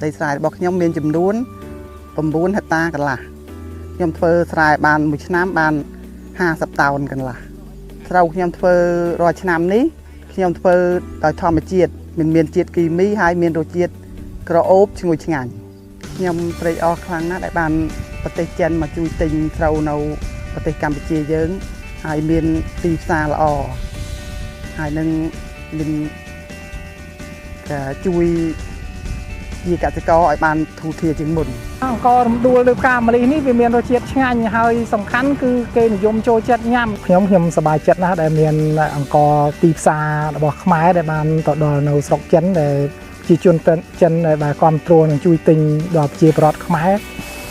ដីស្រែរបស់ខ្ញុំមានចំនួន9 ហិកតាកន្លះខ្ញុំធ្វើស្រែបានមួយឆ្នាំបាន50 តោនកន្លះស្រូវខ្ញុំធ្វើរាល់ឆ្នាំនេះខ្ញុំធ្វើដោយធម្មជាតិមិនមានជាតិគីមីហើយមានរសជាតិក្រអូបឈ្ងុយឆ្ងាញ់ខ្ញុំត្រេកអរខ្លាំងណាស់ដែលបានប្រទេសចិនមកជួយទិញស្រូវនៅប្រទេសកម្ពុជាយើងហើយមានទីផ្សារល្អហើយនឹងមានជួយជាកសិករឲ្យបានធូរធារជាងមុនអង្កររំដួលឬផ្កាម្លិះនេះវាមានរសជាតិឆ្ងាញ់ហើយសំខាន់គឺគេនិយមចូលចិត្តញ៉ាំខ្ញុំសប្បាយចិត្តណាស់ដែលមានអង្ករទីផ្សាររបស់ខ្មែរដែលបានទៅដល់នៅស្រុកចិនដែលជាជនចិនដែលគ្រប់គ្រងនឹងជួយទិញដល់ប្រជាពលរដ្ឋខ្មែរ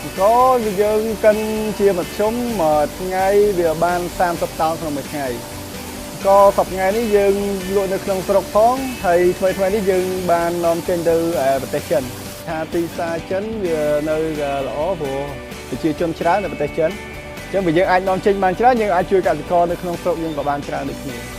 អង្ករយើងកិនជាមធ្យមមួយថ្ងៃវាបាន30 តោនក្នុងមួយថ្ងៃក៏សប្តាហ៍នេះយើងលក់នៅក្នុងស្រុកផងហើយថ្មីនេះយើងបាននាំចេញទៅប្រទេសចិនថាទីផ្សារចិនវានៅល្អព្រោះប្រជាជនច្រើននៅប្រទេសចិនអញ្ចឹងបើយើងអាចនាំចេញបានច្រើនយើងអាចជួយកសិករនៅក្នុងស្រុកយើងក៏បានច្រើនដូចគ្នា